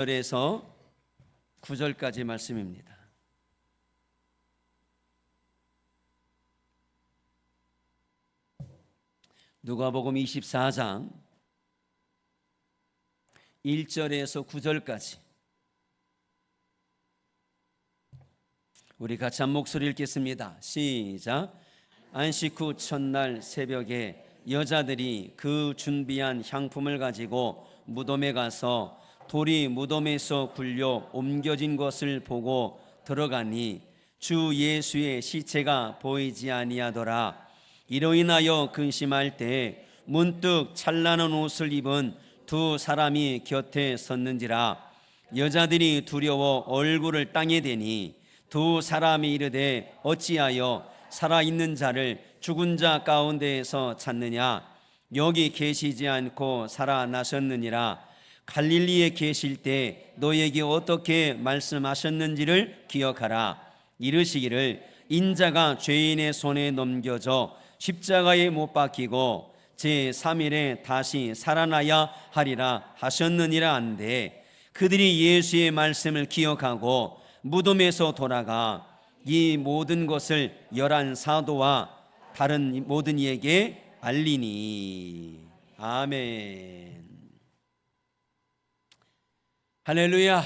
1절에서 9절까지 말씀입니다. 누가복음 24장 1절에서 9절까지 우리 같이 한 목소리 읽겠습니다. 시작. 안식 후 첫날 새벽에 여자들이 그 준비한 향품을 가지고 무덤에 가서 돌이 무덤에서 굴려 옮겨진 것을 보고 들어가니 주 예수의 시체가 보이지 아니하더라. 이로 인하여 근심할 때 문득 찬란한 옷을 입은 두 사람이 곁에 섰는지라. 여자들이 두려워 얼굴을 땅에 대니 두 사람이 이르되 어찌하여 살아있는 자를 죽은 자 가운데에서 찾느냐? 여기 계시지 않고 살아나셨느니라. 갈릴리에 계실 때 너에게 어떻게 말씀하셨는지를 기억하라. 이르시기를 인자가 죄인의 손에 넘겨져 십자가에 못 박히고 제3일에 다시 살아나야 하리라 하셨느니라 한데, 그들이 예수의 말씀을 기억하고 무덤에서 돌아가 이 모든 것을 11 사도와 다른 모든 이에게 알리니. 아멘. 할렐루야.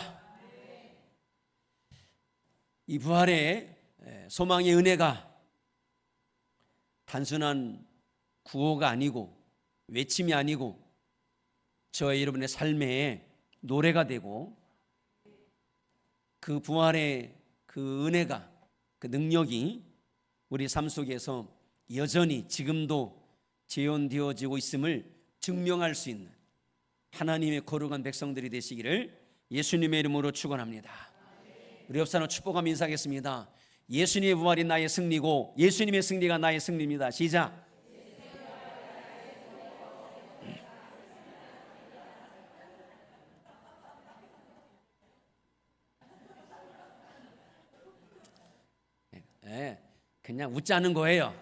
이 부활의 소망의 은혜가 단순한 구호가 아니고 외침이 아니고 저와 여러분의 삶의 노래가 되고, 그 부활의 그 은혜가, 그 능력이 우리 삶 속에서 여전히 지금도 재현되어지고 있음을 증명할 수 있는 하나님의 거룩한 백성들이 되시기를 예수님의 이름으로 축원합니다. 우리 옆 사람 축복하며 인사하겠습니다. 예수님의 부활이 나의 승리고 예수님의 승리가 나의 승리입니다. 시작. 그냥 웃자는 거예요.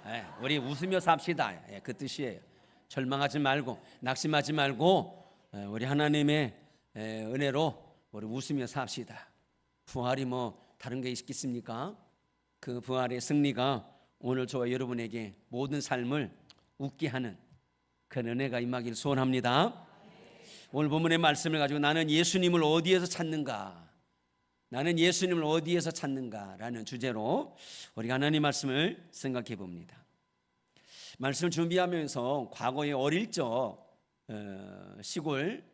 우리 웃으며 삽시다. 그 뜻이에요. 절망하지 말고 낙심하지 말고 우리 하나님의 은혜로 우리 웃으며 삽시다. 부활이 뭐 다른 게 있겠습니까? 그 부활의 승리가 오늘 저와 여러분에게 모든 삶을 웃게 하는 그런 은혜가 임하길 소원합니다. 오늘 본문의 말씀을 가지고 나는 예수님을 어디에서 찾는가? 나는 예수님을 어디에서 찾는가라는 주제로 우리가 하나님 말씀을 생각해 봅니다. 말씀을 준비하면서 과거에 어릴 적 시골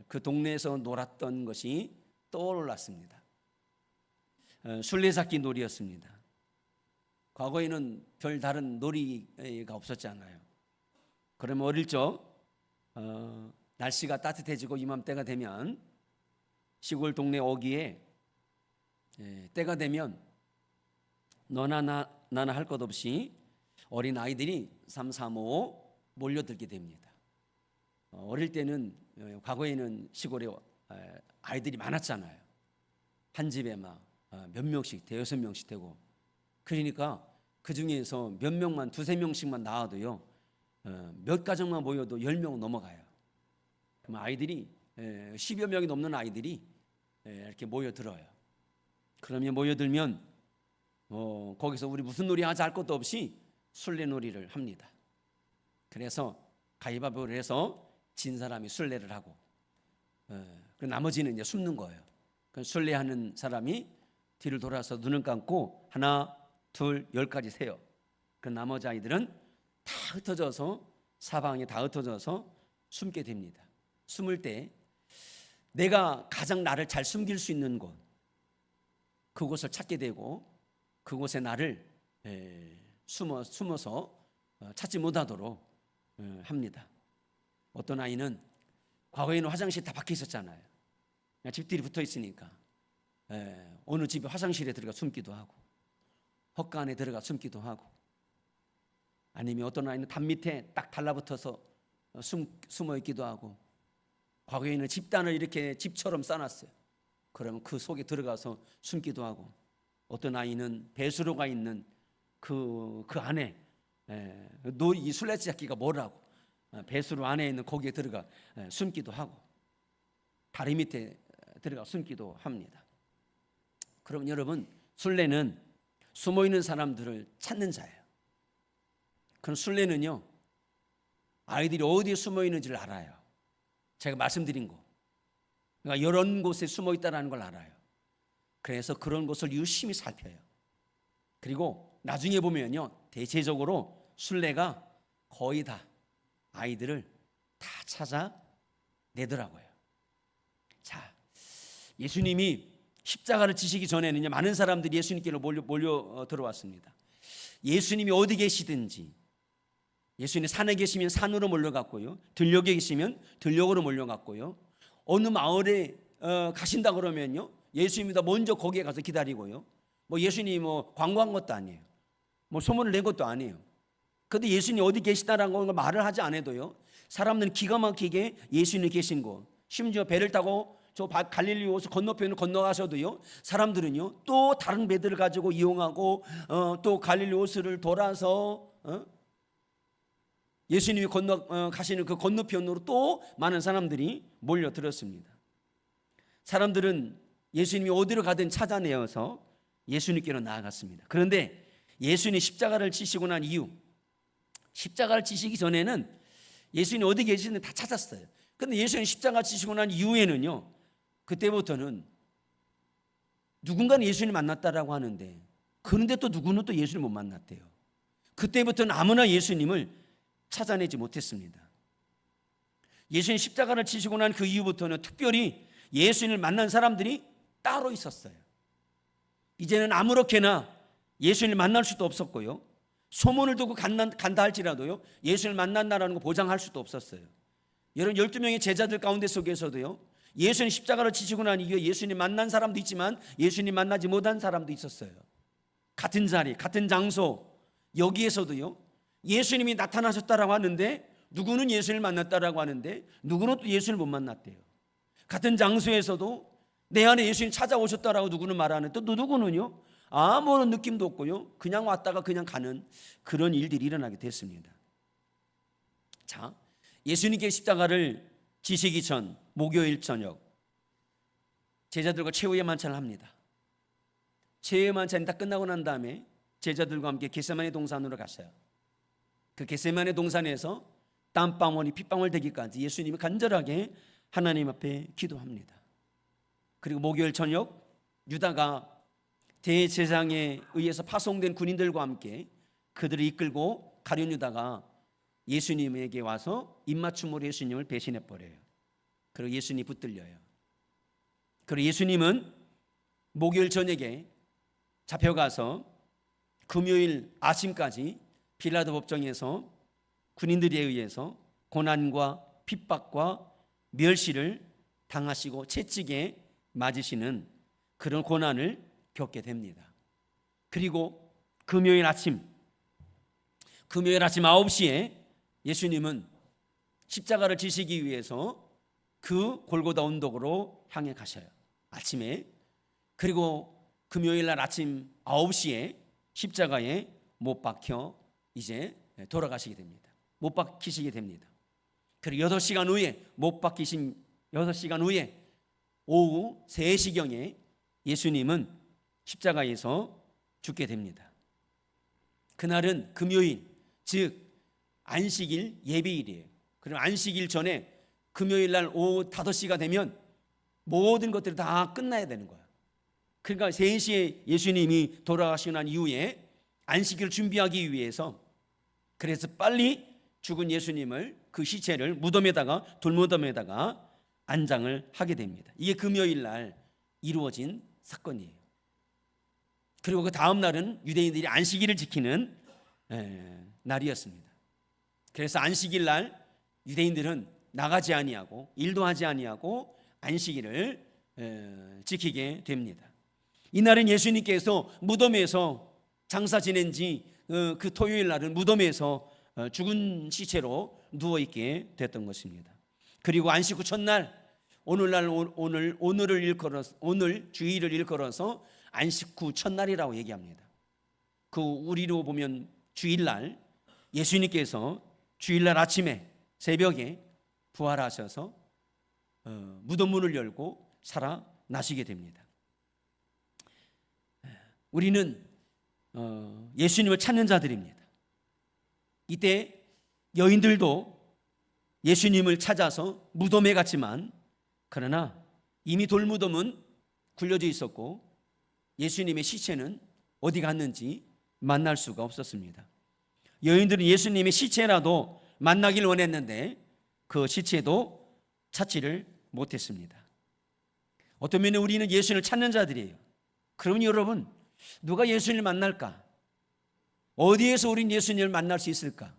그 동네에서 놀았던 것이 떠올랐습니다. 술래잡기 놀이였습니다. 과거에는 별 다른 놀이가 없었잖아요. 그러면 어릴 적 날씨가 따뜻해지고 이맘때가 되면 시골 동네 어귀에 때가 되면 너나 나나 할 것 없이 어린 아이들이 3, 4, 5 몰려들게 됩니다. 어릴 때는, 과거에는 시골에 아이들이 많았잖아요. 한 집에 막 몇 명씩, 대여섯 명씩 되고, 그러니까 그 중에서 몇 명만, 두세 명씩만 나와도요, 몇 가정만 모여도 10명 넘어가요. 그럼 아이들이 10여 명이 넘는 아이들이 이렇게 모여들어요. 그러면 모여들면 거기서 우리 무슨 놀이 하자 할 것도 없이 술래놀이를 합니다. 그래서 가위바위보를 해서 진 사람이 술래를 하고, 그 나머지는 이제 숨는 거예요. 그 술래하는 사람이 뒤를 돌아서 눈을 감고 하나, 둘, 10까지 세요. 그 나머지 아이들은 다 흩어져서, 사방에 다 흩어져서 숨게 됩니다. 숨을 때 내가 가장 나를 잘 숨길 수 있는 곳, 그곳을 찾게 되고, 그곳에 나를 숨어서 찾지 못하도록 합니다. 어떤 아이는, 과거에는 화장실 다 박혀 있었잖아요. 집들이 붙어 있으니까 어느 집에 화장실에 들어가 숨기도 하고, 헛가 안에 들어가 숨기도 하고, 아니면 어떤 아이는 담 밑에 딱 달라붙어서 숨어 있기도 하고, 과거에는 집단을 이렇게 집처럼 쌓아놨어요. 그러면 그 속에 들어가서 숨기도 하고, 어떤 아이는 배수로가 있는 그 안에, 이 술래잡기가 뭐라고 배수로 안에 있는 거기에 들어가 숨기도 하고, 다리 밑에 들어가 숨기도 합니다. 그럼 여러분, 순례는 숨어있는 사람들을 찾는 자예요. 그럼 순례는요, 아이들이 어디에 숨어있는지를 알아요. 제가 말씀드린 거, 그러니까 이런 곳에 숨어있다는 걸 알아요. 그래서 그런 곳을 유심히 살펴요. 그리고 나중에 보면요, 대체적으로 순례가 거의 다 아이들을 다 찾아내더라고요. 자, 예수님이 십자가를 지시기 전에는요, 많은 사람들이 예수님께로 몰려 들어왔습니다. 예수님이 어디 계시든지, 예수님이 산에 계시면 산으로 몰려갔고요, 들녘에 계시면 들녘으로 몰려갔고요, 어느 마을에 가신다 그러면요, 예수님이 먼저 거기에 가서 기다리고요, 뭐 예수님이 광고한 것도 아니에요, 소문을 낸 것도 아니에요. 그런데 예수님이 어디 계시다라는 걸 말을 하지 않아도요, 사람들은 기가 막히게 예수님이 계신 곳, 심지어 배를 타고 저 갈릴리 호수 건너편을 건너가셔도요, 사람들은요 또 다른 배들을 가지고 이용하고 또 갈릴리 호수를 돌아서 예수님이 가시는 그 건너편으로 또 많은 사람들이 몰려들었습니다. 사람들은 예수님이 어디로 가든 찾아내어서 예수님께로 나아갔습니다. 그런데 예수님이 십자가를 지시고 난 이후, 십자가를 지시기 전에는 예수님이 어디 계시는지 다 찾았어요. 그런데 예수님이 십자가 지시고 난 이후에는요, 그때부터는 누군가는 예수님 만났다라고 하는데, 그런데 또 누구는 또 예수님 못 만났대요. 그때부터는 아무나 예수님을 찾아내지 못했습니다. 예수님 십자가를 지시고 난 그 이후부터는 특별히 예수님을 만난 사람들이 따로 있었어요. 이제는 아무렇게나 예수님을 만날 수도 없었고요, 소문을 두고 간다 할지라도요, 예수님을 만난다라는 거 보장할 수도 없었어요. 여러분, 12명의 제자들 가운데 속에서도요, 예수님 십자가를 지시고 난 이후에 예수님 만난 사람도 있지만 예수님 만나지 못한 사람도 있었어요. 같은 자리, 같은 장소, 여기에서도요, 예수님이 나타나셨다라고 하는데 누구는 예수님을 만났다라고 하는데 누구는 또 예수님을 못 만났대요. 같은 장소에서도 내 안에 예수님 찾아오셨다라고 누구는 말하는데 또 누구는요, 아무런 느낌도 없고요, 그냥 왔다가 그냥 가는 그런 일들이 일어나게 됐습니다. 자, 예수님께 십자가를 지시기 전 목요일 저녁, 제자들과 최후의 만찬을 합니다. 최후의 만찬이 다 끝나고 난 다음에 제자들과 함께 겟세마네 동산으로 갔어요. 그 겟세마네 동산에서 땀방울이 핏방울 되기까지 예수님이 간절하게 하나님 앞에 기도합니다. 그리고 목요일 저녁, 유다가 대제사장에 의해서 파송된 군인들과 함께 그들을 이끌고 가룟 유다가 예수님에게 와서 입맞춤으로 예수님을 배신해버려요. 그리고 예수님이 붙들려요. 그리고 예수님은 목요일 저녁에 잡혀가서 금요일 아침까지 빌라도 법정에서 군인들에 의해서 고난과 핍박과 멸시를 당하시고 채찍에 맞으시는 그런 고난을 겪게 됩니다. 그리고 금요일 아침 9시에 예수님은 십자가를 지시기 위해서 그 골고다 언덕으로 향해 가셔요. 아침에. 그리고 금요일 날 아침 9시에 십자가에 못 박혀 이제 돌아가시게 됩니다. 못 박히시게 됩니다. 그리고 6시간 후에 못 박히신 6시간 후에 오후 3시경에 예수님은 십자가에서 죽게 됩니다. 그날은 금요일, 즉 안식일 예배일이에요. 그럼 안식일 전에 금요일 날 오후 5시가 되면 모든 것들이 다 끝나야 되는 거예요. 그러니까 3시에 예수님이 돌아가시고 난 이후에 안식일을 준비하기 위해서, 그래서 빨리 죽은 예수님을, 그 시체를 무덤에다가, 돌무덤에다가 안장을 하게 됩니다. 이게 금요일 날 이루어진 사건이에요. 그리고 그 다음 날은 유대인들이 안식일을 지키는 날이었습니다. 그래서 안식일 날 유대인들은 나가지 아니하고 일도 하지 아니하고 안식일을 지키게 됩니다. 이날은 예수님께서 무덤에서 장사 지낸 지 그 토요일 날은 무덤에서 죽은 시체로 누워있게 됐던 것입니다. 그리고 안식 후 첫날, 오늘을 일컬어서, 오늘 주일을 일컬어서 안식 후 첫날이라고 얘기합니다. 그 우리로 보면 주일날, 예수님께서 주일날 아침에 새벽에 부활하셔서 무덤 문을 열고 살아 나시게 됩니다. 우리는 예수님을 찾는 자들입니다. 이때 여인들도 예수님을 찾아서 무덤에 갔지만, 그러나 이미 돌무덤은 굴려져 있었고 예수님의 시체는 어디 갔는지 만날 수가 없었습니다. 여인들은 예수님의 시체라도 만나길 원했는데 그 시체도 찾지를 못했습니다. 어떤 면에 우리는 예수님을 찾는 자들이에요. 그러면 여러분, 누가 예수님을 만날까? 어디에서 우리는 예수님을 만날 수 있을까?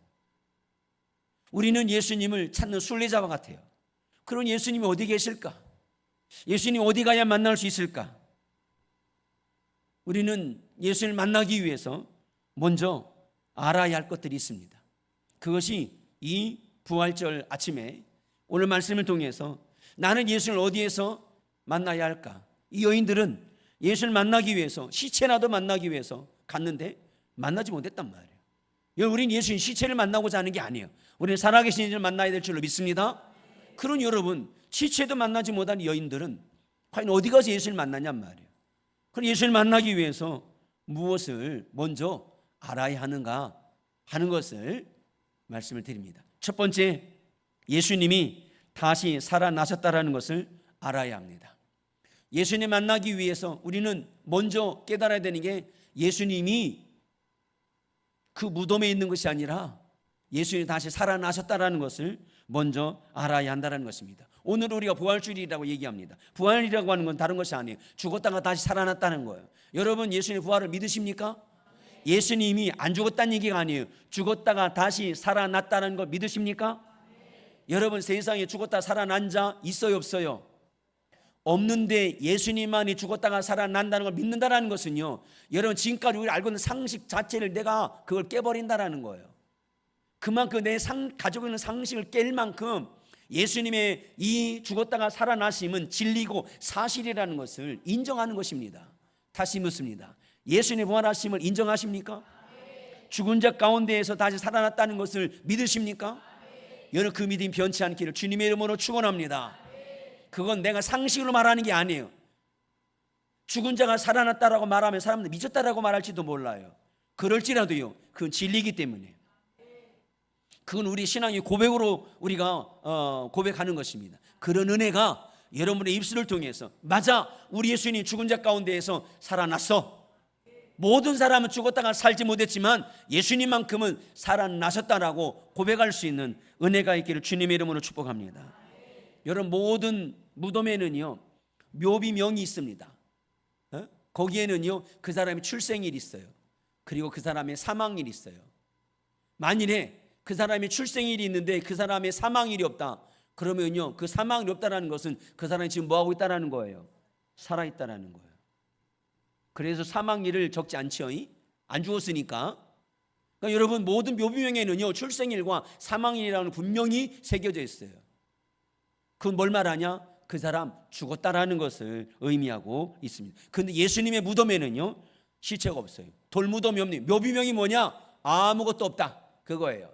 우리는 예수님을 찾는 순례자와 같아요. 그럼 예수님이 어디 계실까? 예수님 어디 가야 만날 수 있을까? 우리는 예수님을 만나기 위해서 먼저 알아야 할 것들이 있습니다. 그것이 이 부활절 아침에 오늘 말씀을 통해서 나는 예수님을 어디에서 만나야 할까? 이 여인들은 예수를 만나기 위해서, 시체라도 만나기 위해서 갔는데 만나지 못했단 말이에요. 우리는 예수님 시체를 만나고자 하는 게 아니에요. 우리는 살아계신 예수를 만나야 될 줄로 믿습니다. 그런 여러분, 시체도 만나지 못한 여인들은 과연 어디 가서 예수를 만나냔 말이에요. 그럼 예수를 만나기 위해서 무엇을 먼저 알아야 하는가 하는 것을 말씀을 드립니다. 첫 번째, 예수님이 다시 살아나셨다라는 것을 알아야 합니다. 예수님 만나기 위해서 우리는 먼저 깨달아야 되는 게 예수님이 그 무덤에 있는 것이 아니라 예수님이 다시 살아나셨다라는 것을 먼저 알아야 한다는 것입니다. 오늘 우리가 부활주일이라고 얘기합니다. 부활이라고 하는 건 다른 것이 아니에요. 죽었다가 다시 살아났다는 거예요. 여러분, 예수님의 부활을 믿으십니까? 예수님이 안 죽었다는 얘기가 아니에요. 죽었다가 다시 살아났다는 걸 믿으십니까? 여러분, 세상에 죽었다 살아난 자 있어요, 없어요? 없는데 예수님만이 죽었다가 살아난다는 걸 믿는다는 것은요, 여러분, 지금까지 우리가 알고 있는 상식 자체를 내가 그걸 깨버린다는 거예요. 그만큼 내 가지고 있는 상식을 깰 만큼 예수님의 이 죽었다가 살아나심은 진리고 사실이라는 것을 인정하는 것입니다. 다시 묻습니다. 예수님의 부활하심을 인정하십니까? 죽은 자 가운데에서 다시 살아났다는 것을 믿으십니까? 여러분, 그 믿음이 변치 않기를 주님의 이름으로 축원합니다. 그건 내가 상식으로 말하는 게 아니에요. 죽은 자가 살아났다라고 말하면 사람들 미쳤다라고 말할지도 몰라요. 그럴지라도요, 그건 진리이기 때문에. 그건 우리 신앙의 고백으로 우리가 고백하는 것입니다. 그런 은혜가 여러분의 입술을 통해서, 맞아, 우리 예수님이 죽은 자 가운데에서 살아났어. 모든 사람은 죽었다가 살지 못했지만 예수님만큼은 살아나셨다라고 고백할 수 있는 은혜가 있기를 주님의 이름으로 축복합니다. 여러분, 모든 무덤에는요 묘비명이 있습니다. 거기에는요 그 사람의 출생일이 있어요. 그리고 그 사람의 사망일이 있어요. 만일에 그 사람의 출생일이 있는데 그 사람의 사망일이 없다, 그러면요 그 사망일이 없다라는 것은 그 사람이 지금 뭐하고 있다라는 거예요? 살아있다라는 거예요. 그래서 사망일을 적지 않죠. 안 죽었으니까. 그러니까 여러분, 모든 묘비명에는요 출생일과 사망일이라는 분명히 새겨져 있어요. 그건 뭘 말하냐? 그 사람 죽었다라는 것을 의미하고 있습니다. 그런데 예수님의 무덤에는요 시체가 없어요. 돌무덤이 없네요. 묘비명이 뭐냐? 아무것도 없다, 그거예요.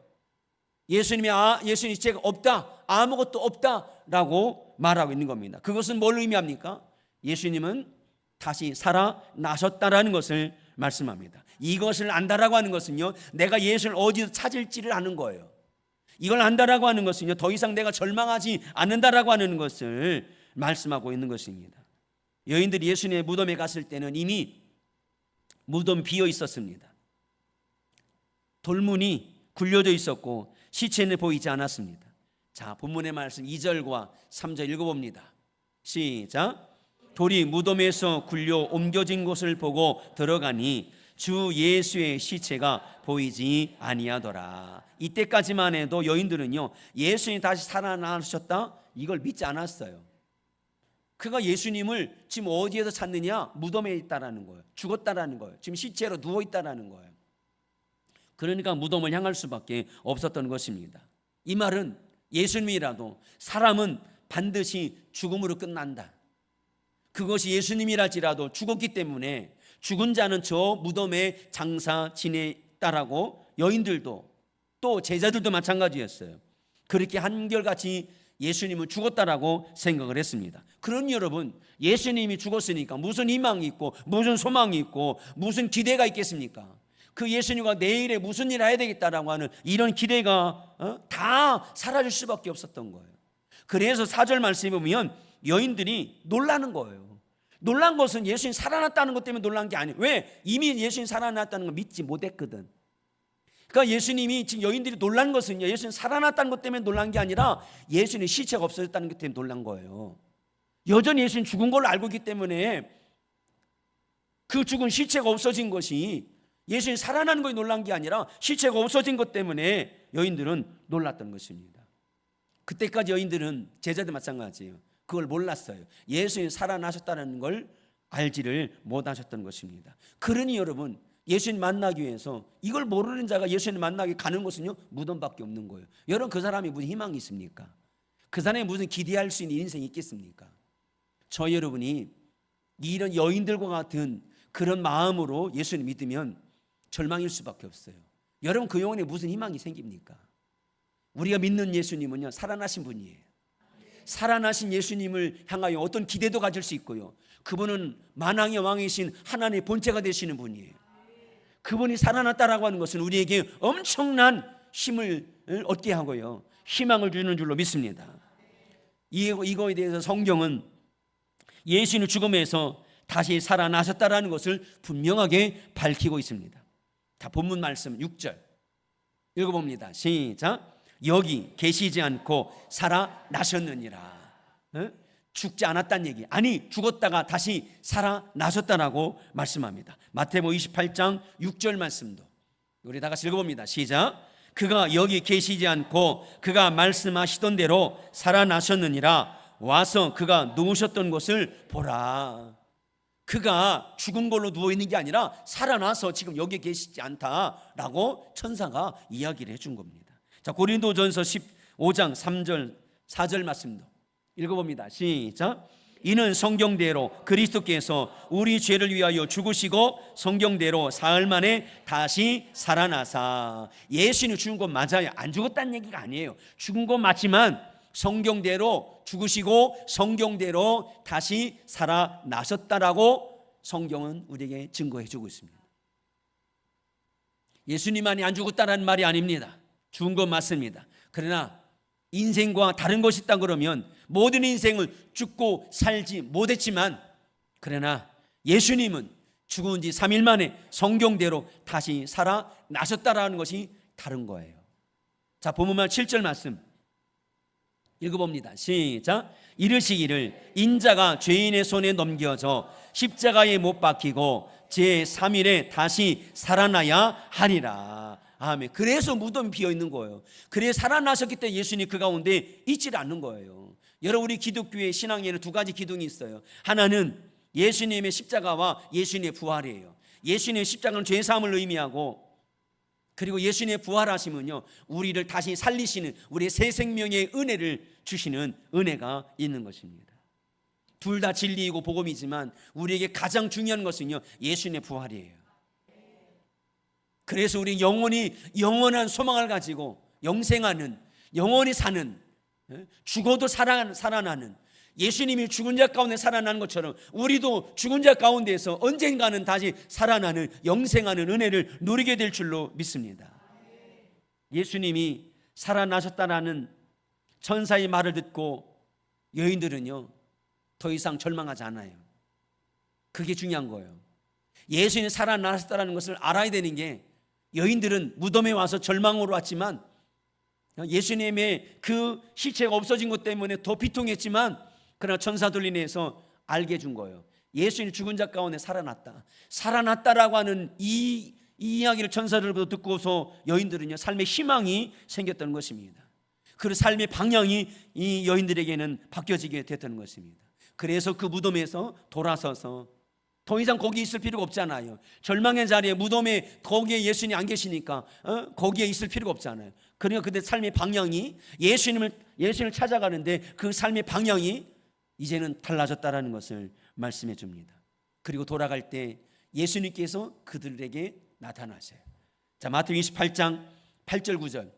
예수님 시체가 없다, 아무것도 없다라고 말하고 있는 겁니다. 그것은 뭘 의미합니까? 예수님은 다시 살아나셨다라는 것을 말씀합니다. 이것을 안다라고 하는 것은요 내가 예수를 어디서 찾을지를 아는 거예요. 이걸 안다라고 하는 것은요 더 이상 내가 절망하지 않는다라고 하는 것을 말씀하고 있는 것입니다. 여인들이 예수님의 무덤에 갔을 때는 이미 무덤 비어 있었습니다. 돌문이 굴려져 있었고 시체는 보이지 않았습니다. 자, 본문의 말씀 2절과 3절 읽어봅니다. 시작. 돌이 무덤에서 굴려 옮겨진 곳을 보고 들어가니 주 예수의 시체가 보이지 아니하더라. 이때까지만 해도 여인들은요 예수님이 다시 살아나셨다 이걸 믿지 않았어요. 그가 예수님을 지금 어디에서 찾느냐? 무덤에 있다라는 거예요. 죽었다라는 거예요. 지금 시체로 누워 있다라는 거예요. 그러니까 무덤을 향할 수밖에 없었던 것입니다. 이 말은 예수님이라도 사람은 반드시 죽음으로 끝난다, 그것이 예수님이랄지라도 죽었기 때문에 죽은 자는 저 무덤에 장사 지냈다라고 여인들도 또 제자들도 마찬가지였어요. 그렇게 한결같이 예수님은 죽었다라고 생각을 했습니다. 그러니 여러분, 예수님이 죽었으니까 무슨 희망이 있고 무슨 소망이 있고 무슨 기대가 있겠습니까? 그 예수님과 내일에 무슨 일을 해야 되겠다라고 하는 이런 기대가 다 사라질 수밖에 없었던 거예요. 그래서 4절 말씀에 보면 여인들이 놀라는 거예요. 놀란 것은 예수님 살아났다는 것 때문에 놀란 게 아니에요. 왜? 이미 예수님 살아났다는 걸 믿지 못했거든. 그러니까 예수님이 지금 여인들이 놀란 것은요, 예수님 살아났다는 것 때문에 놀란 게 아니라 예수님 시체가 없어졌다는 것 때문에 놀란 거예요. 여전히 예수님 죽은 걸로 알고 있기 때문에 그 죽은 시체가 없어진 것이 예수님 살아나는 것이 놀란 게 아니라 시체가 없어진 것 때문에 여인들은 놀랐던 것입니다. 그때까지 여인들은 제자들 마찬가지예요. 그걸 몰랐어요. 예수님 살아나셨다는 걸 알지를 못하셨던 것입니다. 그러니 여러분, 예수님 만나기 위해서 이걸 모르는 자가 예수님 만나기 가는 것은요, 무덤밖에 없는 거예요. 여러분, 그 사람이 무슨 희망이 있습니까? 그 사람이 무슨 기대할 수 있는 인생이 있겠습니까? 저 여러분이 이런 여인들과 같은 그런 마음으로 예수님 믿으면 절망일 수밖에 없어요. 여러분, 그 영혼에 무슨 희망이 생깁니까? 우리가 믿는 예수님은요, 살아나신 분이에요. 살아나신 예수님을 향하여 어떤 기대도 가질 수 있고요, 그분은 만왕의 왕이신 하나님의 본체가 되시는 분이에요. 그분이 살아났다라고 하는 것은 우리에게 엄청난 힘을 얻게 하고요, 희망을 주는 줄로 믿습니다. 이거에 대해서 성경은 예수님 죽음에서 다시 살아나셨다라는 것을 분명하게 밝히고 있습니다. 자, 본문 말씀 6절 읽어봅니다. 시작. 여기 계시지 않고 살아나셨느니라. 죽지 않았다는 얘기, 아니 죽었다가 다시 살아나셨다라고 말씀합니다. 마태복음 28장 6절 말씀도 우리 다 같이 읽어봅니다. 시작. 그가 여기 계시지 않고 그가 말씀하시던 대로 살아나셨느니라. 와서 그가 누우셨던 곳을 보라. 그가 죽은 걸로 누워있는 게 아니라 살아나서 지금 여기에 계시지 않다라고 천사가 이야기를 해준 겁니다. 자, 고린도전서 15장 3절 4절 말씀도 읽어봅니다. 시작. 이는 성경대로 그리스도께서 우리 죄를 위하여 죽으시고 성경대로 사흘 만에 다시 살아나사. 예수님 죽은 건 맞아요. 안 죽었다는 얘기가 아니에요. 죽은 건 맞지만 성경대로 죽으시고 성경대로 다시 살아나셨다라고 성경은 우리에게 증거해 주고 있습니다. 예수님만이 안 죽었다는 말이 아닙니다. 죽은 건 맞습니다. 그러나 인생과 다른 것이 있다 그러면 모든 인생을 죽고 살지 못했지만, 그러나 예수님은 죽은 지 3일 만에 성경대로 다시 살아나셨다라는 것이 다른 거예요. 자, 본문말 7절 말씀 읽어봅니다. 시작. 이르시기를 인자가 죄인의 손에 넘겨져 십자가에 못 박히고 제3일에 다시 살아나야 하리라. 아멘. 그래서 무덤이 비어 있는 거예요. 그래서 살아나셨기 때문에 예수님이 그 가운데 있지를 않는 거예요. 여러분, 우리 기독교의 신앙에는 두 가지 기둥이 있어요. 하나는 예수님의 십자가와 예수님의 부활이에요. 예수님의 십자가는 죄사함을 의미하고, 그리고 예수님의 부활하심은요, 우리를 다시 살리시는 우리의 새 생명의 은혜를 주시는 은혜가 있는 것입니다. 둘 다 진리이고 복음이지만 우리에게 가장 중요한 것은요, 예수님의 부활이에요. 그래서 우리 영혼이 영원한 소망을 가지고 영생하는, 영원히 사는, 죽어도 살아나는, 예수님이 죽은 자 가운데 살아나는 것처럼 우리도 죽은 자 가운데서 언젠가는 다시 살아나는 영생하는 은혜를 누리게 될 줄로 믿습니다. 예수님이 살아나셨다라는 천사의 말을 듣고 여인들은요, 더 이상 절망하지 않아요. 그게 중요한 거예요. 예수님이 살아나셨다는 것을 알아야 되는 게, 여인들은 무덤에 와서 절망으로 왔지만 예수님의 그 시체가 없어진 것 때문에 더 비통했지만, 그러나 천사들 인해서 알게 해준 거예요. 예수님 죽은 자 가운데 살아났다라고 하는 이 이야기를 천사들부터 듣고서 여인들은요, 삶의 희망이 생겼던 것입니다. 그 삶의 방향이 이 여인들에게는 바뀌어지게 됐던 것입니다. 그래서 그 무덤에서 돌아서서 더 이상 거기 있을 필요가 없잖아요. 절망의 자리에, 무덤에, 거기에 예수님이 안 계시니까 거기에 있을 필요가 없잖아요. 그러니까 그때 삶의 방향이 예수님을 찾아가는데 그 삶의 방향이 이제는 달라졌다라는 것을 말씀해 줍니다. 그리고 돌아갈 때 예수님께서 그들에게 나타나세요. 자, 마태복음 28장 8절 9절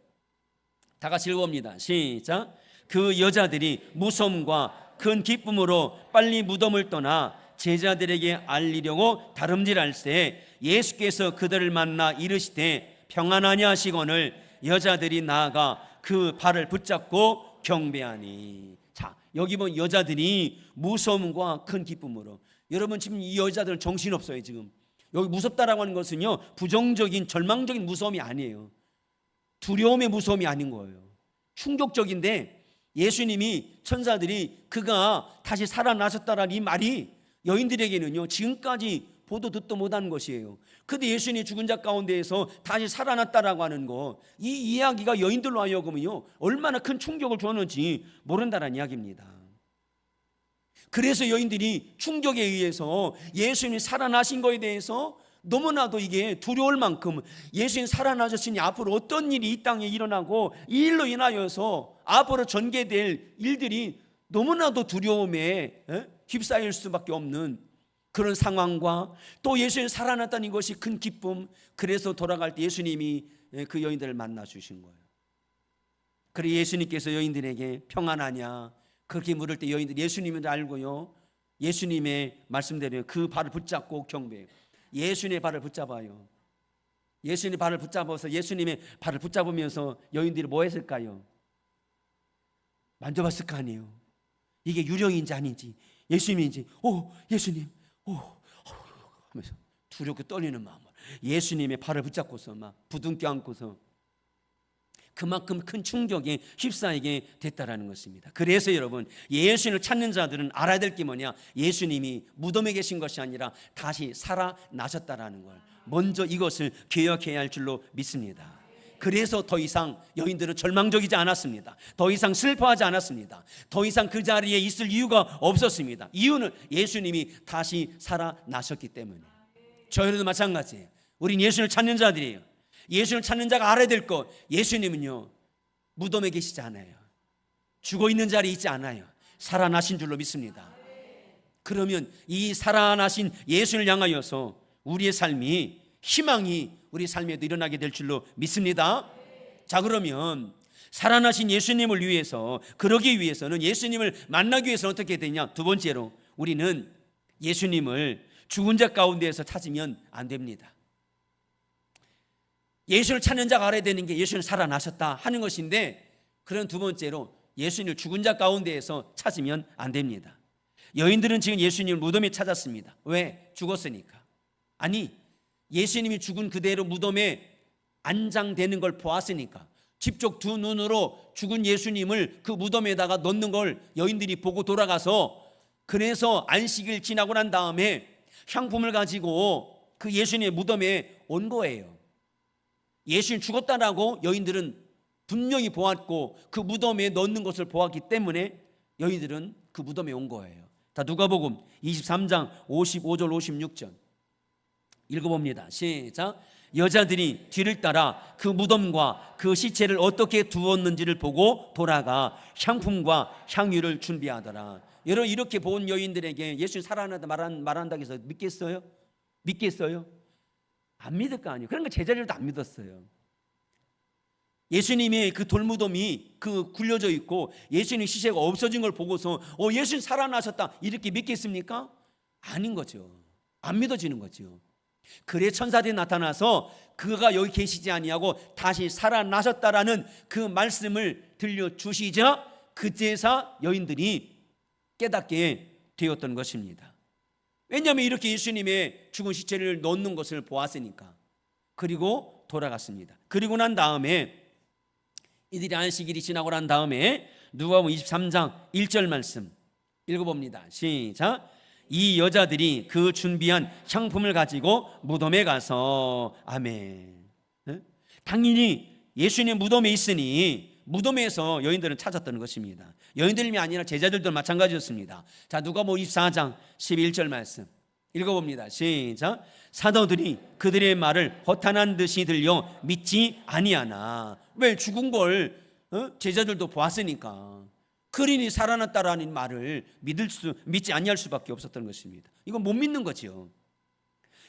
다 같이 읽어봅니다. 시작. 그 여자들이 무서움과 큰 기쁨으로 빨리 무덤을 떠나 제자들에게 알리려고 다름질할 때 예수께서 그들을 만나 이르시되 평안하냐 하시거늘 여자들이 나아가 그 발을 붙잡고 경배하니. 자, 여기 보면 여자들이 무서움과 큰 기쁨으로. 여러분 지금 이 여자들은 정신없어요. 지금 여기 무섭다라고 하는 것은요, 부정적인 절망적인 무서움이 아니에요. 두려움의 무서움이 아닌 거예요. 충격적인데 예수님이 천사들이 그가 다시 살아나셨다라는 이 말이 여인들에게는요, 지금까지 보도 듣도 못한 것이에요. 근데 예수님이 죽은 자 가운데에서 다시 살아났다라고 하는 거, 이 이야기가 여인들로 하여금은요 얼마나 큰 충격을 주었는지 모른다는 이야기입니다. 그래서 여인들이 충격에 의해서 예수님이 살아나신 것에 대해서 너무나도 이게 두려울 만큼, 예수님 살아나셨으니 앞으로 어떤 일이 이 땅에 일어나고 이 일로 인하여서 앞으로 전개될 일들이 너무나도 두려움에 휩싸일 수밖에 없는 그런 상황과, 또 예수님 살아났다는 것이 큰 기쁨. 그래서 돌아갈 때 예수님이 그 여인들을 만나 주신 거예요. 그래 예수님께서 여인들에게 평안하냐 그렇게 물을 때 여인들이 예수님을 알고요, 예수님의 말씀대로 그 발을 붙잡고 경배해요. 예수님의 발을 붙잡아요. 예수님의 발을 붙잡아서 예수님의 발을 붙잡으면서 여인들이 뭐 했을까요? 만져봤을 거 아니에요. 이게 유령인지 아닌지, 예수님인지. 오, 예수님, 오, 하면서 두렵고 떨리는 마음으로 예수님의 발을 붙잡고서 막 부둥켜 안고서 그만큼 큰 충격에 휩싸이게 됐다라는 것입니다. 그래서 여러분, 예수님을 찾는 자들은 알아야 될 게 뭐냐? 예수님이 무덤에 계신 것이 아니라 다시 살아나셨다라는 걸 먼저 이것을 기억해야 할 줄로 믿습니다. 그래서 더 이상 여인들은 절망적이지 않았습니다. 더 이상 슬퍼하지 않았습니다. 더 이상 그 자리에 있을 이유가 없었습니다. 이유는 예수님이 다시 살아나셨기 때문에. 저희들도 마찬가지예요. 우린 예수님을 찾는 자들이에요. 예수님을 찾는 자가 알아야 될 것, 예수님은요 무덤에 계시지 않아요. 죽어 있는 자리에 있지 않아요. 살아나신 줄로 믿습니다. 그러면 이 살아나신 예수를 향하여서 우리의 삶이, 희망이 우리 삶에도 일어나게 될 줄로 믿습니다. 자, 그러면 살아나신 예수님을 위해서, 그러기 위해서는, 예수님을 만나기 위해서 어떻게 되냐? 두 번째로, 우리는 예수님을 죽은 자 가운데에서 찾으면 안 됩니다. 예수를 찾는 자가 알아야 되는 게 예수는 살아나셨다 하는 것인데, 그런 두 번째로 예수님을 죽은 자 가운데에서 찾으면 안 됩니다. 여인들은 지금 예수님을 무덤에 찾았습니다. 왜? 죽었으니까. 아니, 예수님이 죽은 그대로 무덤에 안장되는 걸 보았으니까. 직접 두 눈으로 죽은 예수님을 그 무덤에다가 넣는 걸 여인들이 보고 돌아가서, 그래서 안식일 지나고 난 다음에 향품을 가지고 그 예수님의 무덤에 온 거예요. 예수님 죽었다라고 여인들은 분명히 보았고 그 무덤에 넣는 것을 보았기 때문에 여인들은 그 무덤에 온 거예요. 다 누가복음 23장 55절 56절 읽어봅니다. 시작. 여자들이 뒤를 따라 그 무덤과 그 시체를 어떻게 두었는지를 보고 돌아가 향품과 향유를 준비하더라. 여러분, 이렇게 본 여인들에게 예수님 살아나다 말한다고 해서 믿겠어요? 믿겠어요? 안 믿을 거 아니에요. 그러니까 제자들도 안 믿었어요. 예수님의 그 돌무덤이 그 굴려져 있고 예수님 시체가 없어진 걸 보고서 예수님 살아나셨다 이렇게 믿겠습니까? 아닌 거죠. 안 믿어지는 거죠. 그래 천사들이 나타나서 그가 여기 계시지 아니하고 다시 살아나셨다라는 그 말씀을 들려주시자 그제서 여인들이 깨닫게 되었던 것입니다. 왜냐하면 이렇게 예수님의 죽은 시체를 넣는 것을 보았으니까. 그리고 돌아갔습니다. 그리고 난 다음에 이들이 안식일이 지나고 난 다음에 누가복음 23장 1절 말씀 읽어봅니다. 시작. 이 여자들이 그 준비한 향품을 가지고 무덤에 가서, 아멘. 당연히 예수님 무덤에 있으니 무덤에서 여인들은 찾았던 것입니다. 여인들이 아니라 제자들도 마찬가지였습니다. 자, 누가복음 24장 11절 말씀 읽어봅니다. 시작. 사도들이 그들의 말을 허탄한 듯이 들려 믿지 아니하나. 왜? 죽은 걸 제자들도 보았으니까. 그린이 살아났다라는 말을 믿지 아니할 수밖에 없었던 것입니다. 이건 못 믿는 거죠.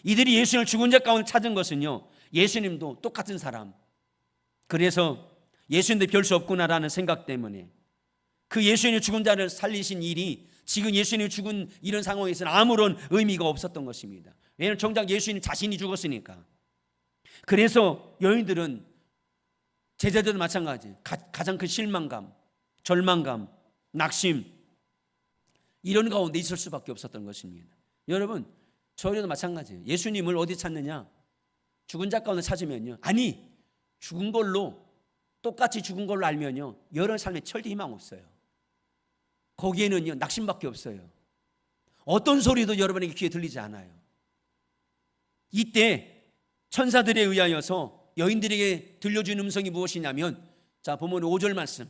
이들이 예수님을 죽은 자 가운데 찾은 것은요, 예수님도 똑같은 사람, 그래서 예수님도 별 수 없구나라는 생각 때문에 그 예수님이 죽은 자를 살리신 일이 지금 예수님이 죽은 이런 상황에서는 아무런 의미가 없었던 것입니다. 왜냐하면 정작 예수님 자신이 죽었으니까. 그래서 여인들은, 제자들도 마찬가지, 가장 큰 실망감, 절망감, 낙심, 이런 가운데 있을 수밖에 없었던 것입니다. 여러분, 저희도 마찬가지예요. 예수님을 어디 찾느냐? 죽은 자 가운데 찾으면요, 아니, 죽은 걸로, 똑같이 죽은 걸로 알면요, 여러 삶에 절대 희망 없어요. 거기에는요, 낙심밖에 없어요. 어떤 소리도 여러분에게 귀에 들리지 않아요. 이때 천사들에 의하여서 여인들에게 들려준 음성이 무엇이냐면, 자, 보면 5절 말씀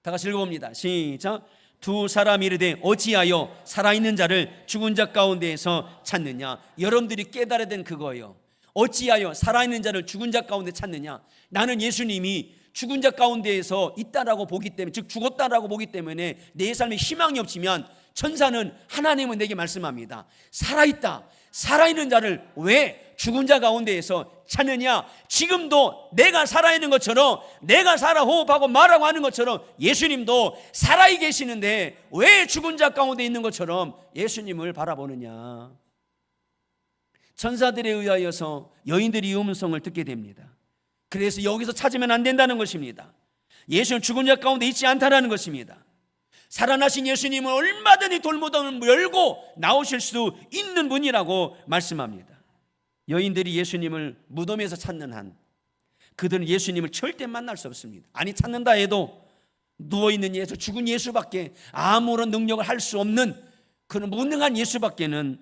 다 같이 읽어봅니다. 시작. 두 사람이 이르되 어찌하여 살아있는 자를 죽은 자 가운데에서 찾느냐. 여러분들이 깨달아야 된 그거예요. 어찌하여 살아있는 자를 죽은 자 가운데 찾느냐. 나는 예수님이 죽은 자 가운데에서 있다라고 보기 때문에, 즉 죽었다라고 보기 때문에 내 삶에 희망이 없지만, 천사는, 하나님은 내게 말씀합니다. 살아있다, 살아있는 자를 왜 죽은 자 가운데에서 찾느냐. 지금도 내가 살아있는 것처럼, 내가 살아 호흡하고 말하고 하는 것처럼 예수님도 살아 계시는데 왜 죽은 자 가운데 있는 것처럼 예수님을 바라보느냐. 천사들에 의하여서 여인들이 이 음성을 듣게 됩니다. 그래서 여기서 찾으면 안 된다는 것입니다. 예수는 죽은 자 가운데 있지 않다라는 것입니다. 살아나신 예수님은 얼마든지 돌무덤을 열고 나오실 수 있는 분이라고 말씀합니다. 여인들이 예수님을 무덤에서 찾는 한, 그들은 예수님을 절대 만날 수 없습니다. 아니, 찾는다 해도 누워있는 예수, 죽은 예수밖에, 아무런 능력을 할 수 없는 그런 무능한 예수밖에는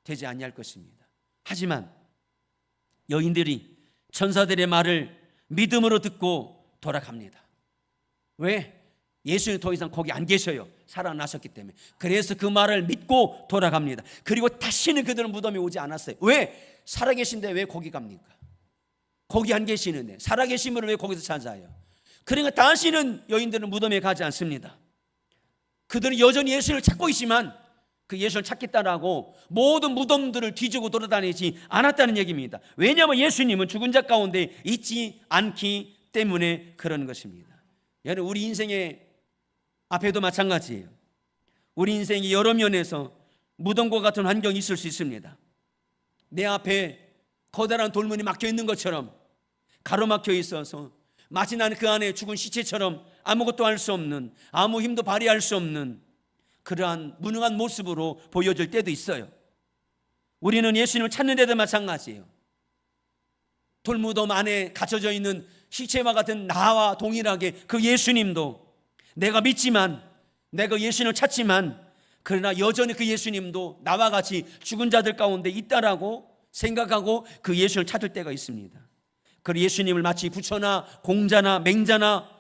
되지 아니할 것입니다. 하지만 여인들이 천사들의 말을 믿음으로 듣고 돌아갑니다. 왜? 예수님 더 이상 거기 안 계셔요. 살아나셨기 때문에. 그래서 그 말을 믿고 돌아갑니다. 그리고 다시는 그들은 무덤에 오지 않았어요. 왜? 살아계신데 왜 거기 갑니까? 거기 안 계시는데 살아계심을 왜 거기서 찾아요? 그러니까 다시는 여인들은 무덤에 가지 않습니다. 그들은 여전히 예수를 찾고 있지만 그 예수를 찾겠다라고 모든 무덤들을 뒤지고 돌아다니지 않았다는 얘기입니다. 왜냐하면 예수님은 죽은 자 가운데 있지 않기 때문에 그런 것입니다. 여러분, 우리 인생의 앞에도 마찬가지예요. 우리 인생이 여러 면에서 무덤과 같은 환경이 있을 수 있습니다. 내 앞에 커다란 돌문이 막혀 있는 것처럼 가로막혀 있어서 마치 나는 그 안에 죽은 시체처럼 아무것도 할 수 없는, 아무 힘도 발휘할 수 없는 그러한 무능한 모습으로 보여질 때도 있어요. 우리는 예수님을 찾는 데도 마찬가지예요. 돌무덤 안에 갇혀져 있는 시체와 같은 나와 동일하게 그 예수님도 내가 믿지만, 내가 예수님을 찾지만, 그러나 여전히 그 예수님도 나와 같이 죽은 자들 가운데 있다라고 생각하고 그 예수를 찾을 때가 있습니다. 그 예수님을 마치 부처나 공자나 맹자나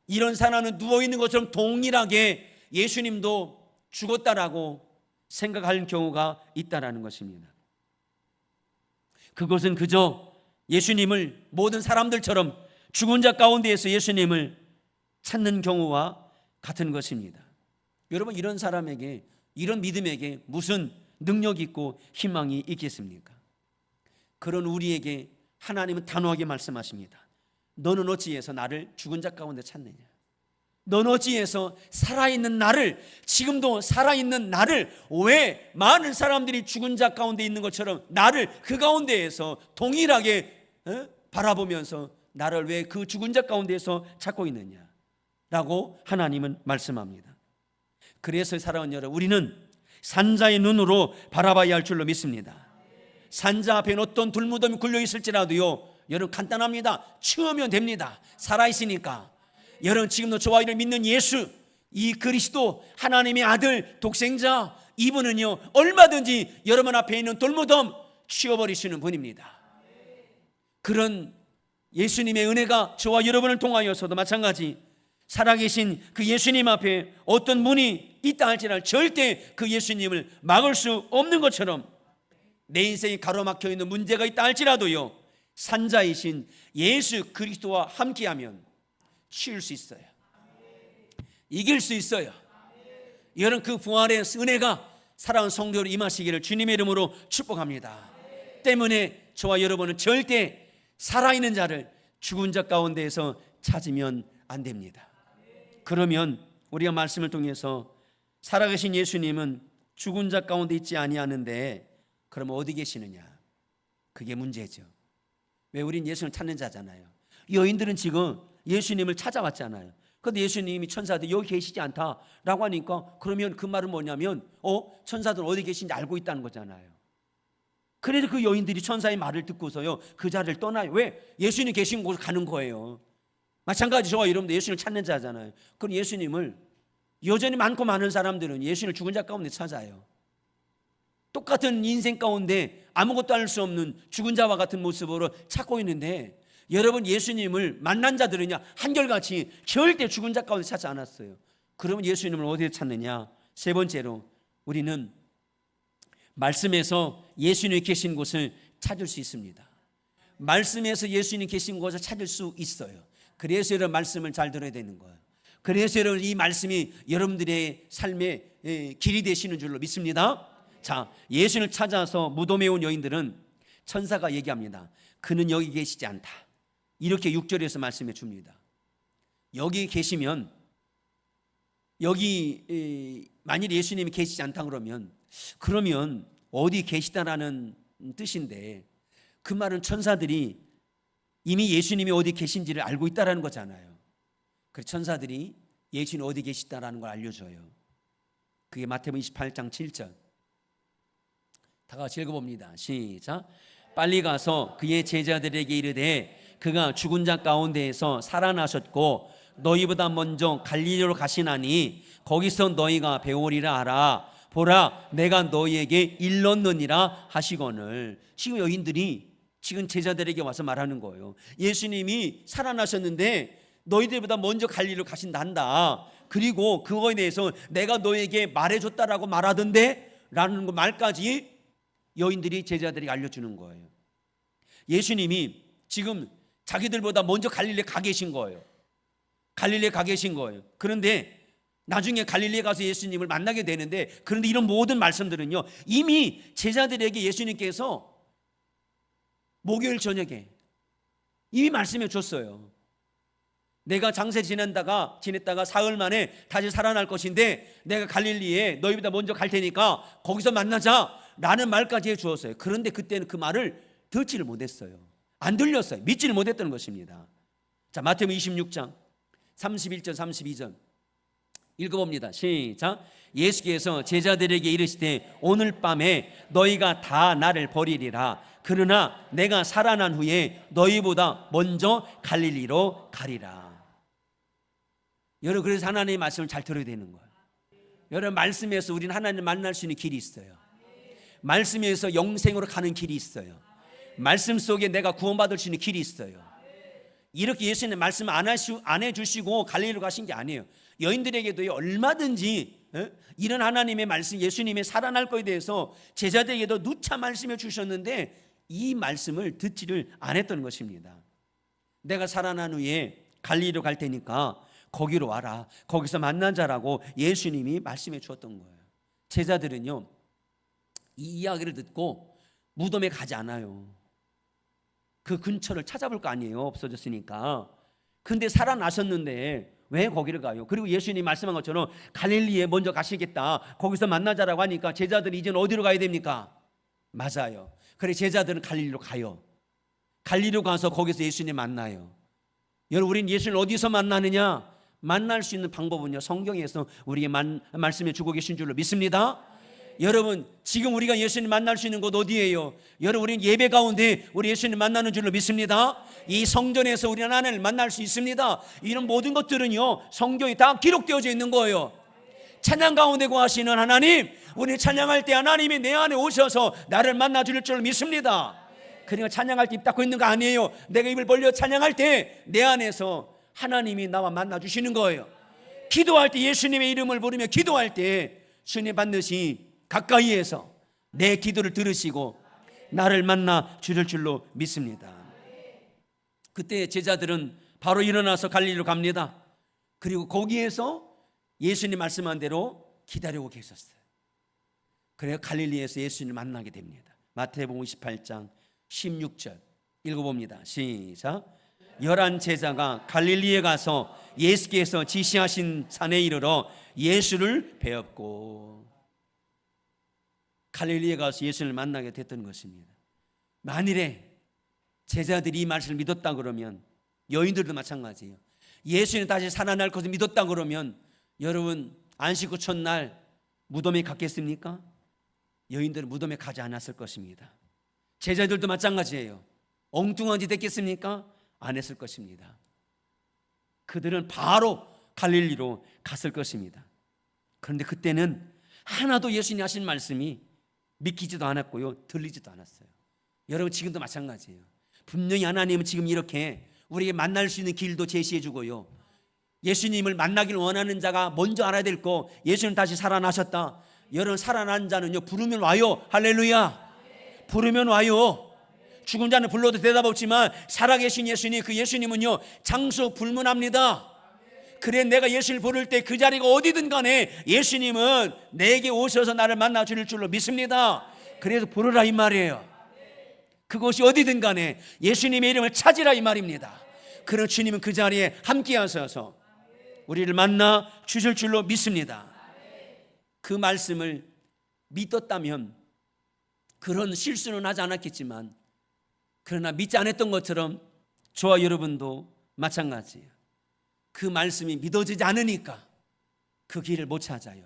이런 사람은 누워있는 것처럼 동일하게 예수님도 죽었다라고 생각할 경우가 있다라는 것입니다. 그것은 그저 예수님을 모든 사람들처럼 죽은 자 가운데에서 예수님을 찾는 경우와 같은 것입니다. 여러분, 이런 사람에게, 이런 믿음에게 무슨 능력이 있고 희망이 있겠습니까? 그런 우리에게 하나님은 단호하게 말씀하십니다. 너는 어찌해서 나를 죽은 자 가운데 찾느냐? 너는 어찌해서 살아있는 나를, 지금도 살아있는 나를, 왜 많은 사람들이 죽은 자 가운데 있는 것처럼 나를 그 가운데에서 동일하게 바라보면서 나를 왜 그 죽은 자 가운데에서 찾고 있느냐? 라고 하나님은 말씀합니다. 그래서 사랑하는 여러분, 우리는 산자의 눈으로 바라봐야 할 줄로 믿습니다. 산자 앞에는 어떤 돌무덤이 굴려 있을지라도요, 여러분 간단합니다. 치우면 됩니다. 살아있으니까. 여러분, 지금도 저와 이를 믿는 예수, 이 그리스도 하나님의 아들 독생자, 이분은요 얼마든지 여러분 앞에 있는 돌무덤 치워버리시는 분입니다. 그런 예수님의 은혜가 저와 여러분을 통하여서도 마찬가지, 살아계신 그 예수님 앞에 어떤 문이 있다 할지라도 절대 그 예수님을 막을 수 없는 것처럼, 내 인생이 가로막혀 있는 문제가 있다 할지라도요, 산자이신 예수 그리스도와 함께하면 치울 수 있어요. 이길 수 있어요. 여러분, 그 부활의 은혜가 사랑하는 성도로 임하시기를 주님의 이름으로 축복합니다. 때문에 저와 여러분은 절대 살아있는 자를 죽은 자 가운데에서 찾으면 안 됩니다. 그러면 우리가 말씀을 통해서 살아계신 예수님은 죽은 자 가운데 있지 아니하는데 그럼 어디 계시느냐? 그게 문제죠. 왜? 우린 예수님을 찾는 자잖아요. 여인들은 지금 예수님을 찾아왔잖아요. 그런데 예수님이 천사들 여기 계시지 않다라고 하니까 그러면 그 말은 뭐냐면 천사들 어디 계신지 알고 있다는 거잖아요. 그래서 그 여인들이 천사의 말을 듣고서요 그 자리를 떠나요. 왜? 예수님 계신 곳을 가는 거예요. 마찬가지 저와 여러분도 예수님을 찾는 자잖아요. 그럼 예수님을 여전히 많고 많은 사람들은 예수님을 죽은 자 가운데 찾아요. 똑같은 인생 가운데 아무것도 할 수 없는 죽은 자와 같은 모습으로 찾고 있는데 여러분 예수님을 만난 자들은요 한결같이 절대 죽은 자 가운데 찾지 않았어요. 그러면 예수님을 어디에 찾느냐? 세 번째로 우리는 말씀에서 예수님이 계신 곳을 찾을 수 있습니다. 말씀에서 예수님이 계신 곳을 찾을 수 있어요. 그래서 여러분 말씀을 잘 들어야 되는 거예요. 그래서 여러분 이 말씀이 여러분들의 삶의 길이 되시는 줄로 믿습니다. 자, 예수님을 찾아서 무덤에 온 여인들은 천사가 얘기합니다. 그는 여기 계시지 않다. 이렇게 6절에서 말씀해 줍니다. 여기 계시면 여기 만일 예수님이 계시지 않다 그러면 어디 계시다라는 뜻인데 그 말은 천사들이 이미 예수님이 어디 계신지를 알고 있다라는 거잖아요. 그래서 천사들이 예수님이 어디 계시다라는 걸 알려줘요. 그게 마태복음 28장 7절. 다 같이 읽어봅니다. 시작. 빨리 가서 그의 제자들에게 이르되 그가 죽은 자 가운데에서 살아나셨고 너희보다 먼저 갈릴리로 가시나니 거기서 너희가 배우리라 하라. 보라 내가 너희에게 일렀느니라 하시거늘. 지금 여인들이 지금 제자들에게 와서 말하는 거예요. 예수님이 살아나셨는데 너희들보다 먼저 갈릴리로 가신단다. 그리고 그거에 대해서 내가 너에게 말해줬다라고 말하던데 라는 말까지 여인들이 제자들에게 알려주는 거예요. 예수님이 지금 자기들보다 먼저 갈릴리에 가 계신 거예요. 갈릴리에 가 계신 거예요. 그런데 나중에 갈릴리에 가서 예수님을 만나게 되는데 그런데 이런 모든 말씀들은요 이미 제자들에게 예수님께서 목요일 저녁에 이미 말씀해 줬어요. 내가 장세 지냈다가 사흘 만에 다시 살아날 것인데 내가 갈릴리에 너희보다 먼저 갈 테니까 거기서 만나자 라는 말까지 해주었어요. 그런데 그때는 그 말을 듣지를 못했어요. 안 들렸어요. 믿지를 못했다는 것입니다. 자, 마태복음 26장 31절 32절 읽어봅니다. 시작. 예수께서 제자들에게 이르시되 오늘 밤에 너희가 다 나를 버리리라. 그러나 내가 살아난 후에 너희보다 먼저 갈릴리로 가리라. 여러분 그래서 하나님의 말씀을 잘 들어야 되는 거예요. 여러분 말씀에서 우리는 하나님을 만날 수 있는 길이 있어요. 말씀에서 영생으로 가는 길이 있어요. 말씀 속에 내가 구원받을 수 있는 길이 있어요. 이렇게 예수님 말씀 안 해주시고 갈릴리로 가신 게 아니에요. 여인들에게도 얼마든지 이런 하나님의 말씀 예수님의 살아날 것에 대해서 제자들에게도 누차 말씀해 주셨는데 이 말씀을 듣지를 안 했던 것입니다. 내가 살아난 후에 갈릴리로 갈 테니까 거기로 와라. 거기서 만나자라고 예수님이 말씀해 주었던 거예요. 제자들은요 이 이야기를 듣고 무덤에 가지 않아요. 그 근처를 찾아볼 거 아니에요. 없어졌으니까. 근데 살아나셨는데 왜 거기를 가요? 그리고 예수님이 말씀한 것처럼 갈릴리에 먼저 가시겠다. 거기서 만나자라고 하니까 제자들이 이제는 어디로 가야 됩니까? 맞아요. 그래 제자들은 갈릴리로 가요. 갈릴리로 가서 거기서 예수님 만나요. 여러분 우린 예수를 어디서 만나느냐? 만날 수 있는 방법은요 성경에서 우리에게 말씀해 주고 계신 줄로 믿습니다. 여러분 지금 우리가 예수님 만날 수 있는 곳 어디예요? 여러분 우리는 예배 가운데 우리 예수님 만나는 줄로 믿습니다. 이 성전에서 우리는 하나님을 만날 수 있습니다. 이런 모든 것들은요 성경에 다 기록되어져 있는 거예요. 찬양 가운데 거하시는 하나님, 우리 찬양할 때 하나님이 내 안에 오셔서 나를 만나 주실 줄 믿습니다. 그러니까 찬양할 때 입 닫고 있는 거 아니에요. 내가 입을 벌려 찬양할 때 내 안에서 하나님이 나와 만나 주시는 거예요. 기도할 때 예수님의 이름을 부르며 기도할 때 주님 반드시 가까이에서 내 기도를 들으시고 나를 만나 주실 줄로 믿습니다. 그때 제자들은 바로 일어나서 갈릴리로 갑니다. 그리고 거기에서 예수님 말씀한 대로 기다리고 계셨어요. 그래서 갈릴리에서 예수님을 만나게 됩니다. 마태복음 28장 16절 읽어봅니다. 시작. 열한 제자가 갈릴리에 가서 예수께서 지시하신 산에 이르러 예수를 배웠고, 갈릴리에 가서 예수를 만나게 됐던 것입니다. 만일에 제자들이 이 말씀을 믿었다 그러면, 여인들도 마찬가지예요. 예수는 다시 살아날 것을 믿었다 그러면 여러분 안식 후 첫날 무덤에 갔겠습니까? 여인들은 무덤에 가지 않았을 것입니다. 제자들도 마찬가지예요. 엉뚱한 짓 했겠습니까? 안 했을 것입니다. 그들은 바로 갈릴리로 갔을 것입니다. 그런데 그때는 하나도 예수님이 하신 말씀이 믿기지도 않았고요, 들리지도 않았어요. 여러분 지금도 마찬가지예요. 분명히 하나님은 지금 이렇게 우리에게 만날 수 있는 길도 제시해 주고요, 예수님을 만나길 원하는 자가 먼저 알아야 될 거, 예수님 다시 살아나셨다. 여러분 살아난 자는요 부르면 와요. 할렐루야. 부르면 와요. 죽은 자는 불러도 대답 없지만 살아계신 예수님, 그 예수님은요 장소 불문합니다. 그래 내가 예수를 부를 때 그 자리가 어디든 간에 예수님은 내게 오셔서 나를 만나 주실 줄로 믿습니다. 그래서 부르라 이 말이에요. 그것이 어디든 간에 예수님의 이름을 찾으라 이 말입니다. 그런 주님은 그 자리에 함께 하셔서 우리를 만나 주실 줄로 믿습니다. 그 말씀을 믿었다면 그런 실수는 하지 않았겠지만, 그러나 믿지 않았던 것처럼 저와 여러분도 마찬가지예요. 그 말씀이 믿어지지 않으니까 그 길을 못 찾아요.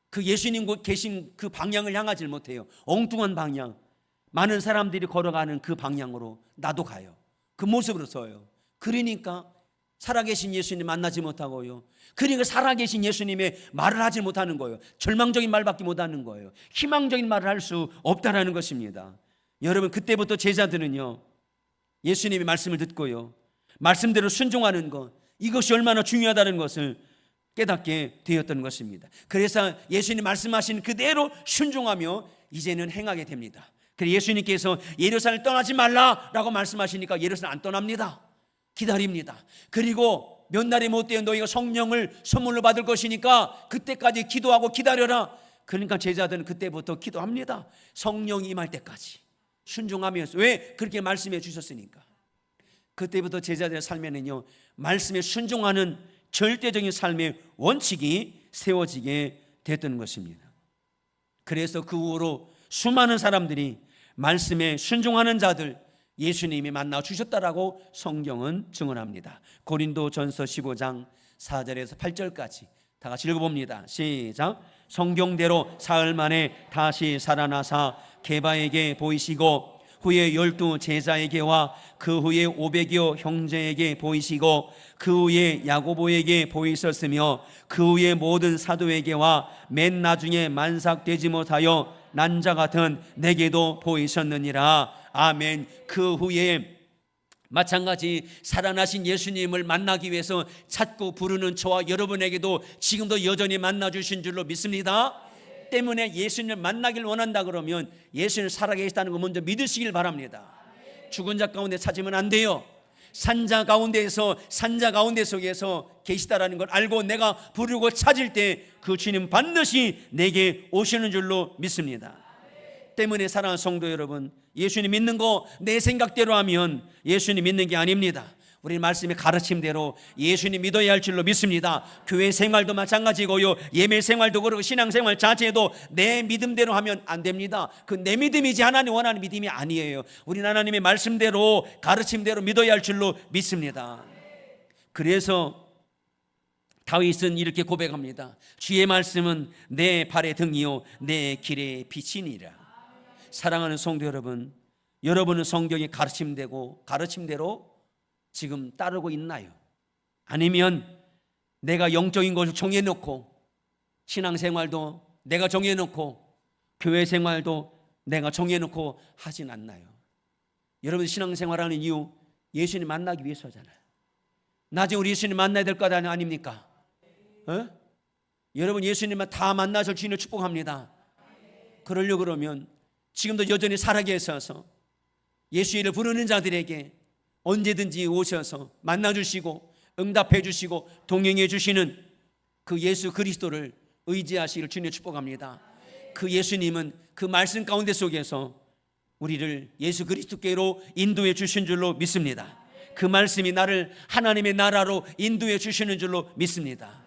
그 예수님 계신 그 방향을 향하지 못해요. 엉뚱한 방향, 많은 사람들이 걸어가는 그 방향으로 나도 가요. 그 모습으로 서요. 그러니까 살아계신 예수님 만나지 못하고요, 그러니까 살아계신 예수님의 말을 하지 못하는 거예요. 절망적인 말밖에 못하는 거예요. 희망적인 말을 할 수 없다라는 것입니다. 여러분 그때부터 제자들은요 예수님의 말씀을 듣고요 말씀대로 순종하는 것, 이것이 얼마나 중요하다는 것을 깨닫게 되었던 것입니다. 그래서 예수님 말씀하신 그대로 순종하며 이제는 행하게 됩니다. 그래서 예수님께서 예루살렘을 떠나지 말라라고 말씀하시니까 예루살렘 안 떠납니다. 기다립니다. 그리고 몇 날이 못 되어 너희가 성령을 선물로 받을 것이니까 그때까지 기도하고 기다려라. 그러니까 제자들은 그때부터 기도합니다. 성령이 임할 때까지 순종하면서. 왜? 그렇게 말씀해 주셨으니까. 그때부터 제자들의 삶에는요 말씀에 순종하는 절대적인 삶의 원칙이 세워지게 됐던 것입니다. 그래서 그 후로 수많은 사람들이 말씀에 순종하는 자들 예수님이 만나 주셨다라고 성경은 증언합니다. 고린도전서 15장 4절에서 8절까지 다 같이 읽어봅니다. 시작. 성경대로 사흘 만에 다시 살아나사 게바에게 보이시고 후에 12 제자에게와 그 후에 500여 형제에게 보이시고 그 후에 야고보에게 보이셨으며 그 후에 모든 사도에게와 맨 나중에 만삭되지 못하여 난 자 같은 내게도 보이셨느니라. 아멘. 그 후에 마찬가지 살아나신 예수님을 만나기 위해서 찾고 부르는 저와 여러분에게도 지금도 여전히 만나 주신 줄로 믿습니다. 때문에 예수님을 만나길 원한다 그러면 예수님 살아계시다는 거 먼저 믿으시길 바랍니다. 죽은 자 가운데 찾으면 안 돼요. 산자 가운데 속에서 계시다라는 걸 알고 내가 부르고 찾을 때 그 주님 반드시 내게 오시는 줄로 믿습니다. 때문에 사랑하는 성도 여러분, 예수님 믿는 거 내 생각대로 하면 예수님 믿는 게 아닙니다. 우리 말씀의 가르침대로 예수님 믿어야 할 줄로 믿습니다. 교회 생활도 마찬가지고요, 예배 생활도 그렇고 신앙생활 자체도 내 믿음대로 하면 안 됩니다. 그 내 믿음이지 하나님 원하는 믿음이 아니에요. 우리는 하나님의 말씀대로 가르침대로 믿어야 할 줄로 믿습니다. 그래서 다윗은 이렇게 고백합니다. 주의 말씀은 내 발의 등이요 내 길의 빛이니라. 사랑하는 성도 여러분, 여러분은 성경의 가르침대로 지금 따르고 있나요? 아니면 내가 영적인 것을 정해놓고 신앙생활도 내가 정해놓고 교회 생활도 내가 정해놓고 하진 않나요? 여러분 신앙생활하는 이유 예수님 만나기 위해서잖아요. 나중에 우리 예수님 만나야 될 것 아닙니까? 여러분 예수님만 다 만나서 주님을 축복합니다. 그러려고 그러면 지금도 여전히 살아계셔서 예수를 부르는 자들에게 언제든지 오셔서 만나주시고 응답해 주시고 동행해 주시는 그 예수 그리스도를 의지하시기를 주님 축복합니다. 그 예수님은 그 말씀 가운데 속에서 우리를 예수 그리스도께로 인도해 주신 줄로 믿습니다. 그 말씀이 나를 하나님의 나라로 인도해 주시는 줄로 믿습니다.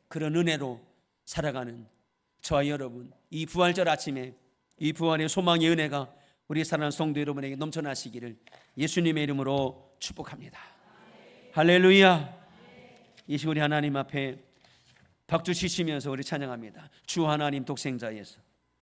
그런 은혜로 살아가는 저와 여러분, 이 부활절 아침에 이 부활의 소망의 은혜가 우리 사랑하는 성도 여러분에게 넘쳐나시기를 예수님의 이름으로 축복합니다. 할렐루야. 이 시간 우리 하나님 앞에 박수 치시면서 우리 찬양합니다. 주 하나님 독생자 예수.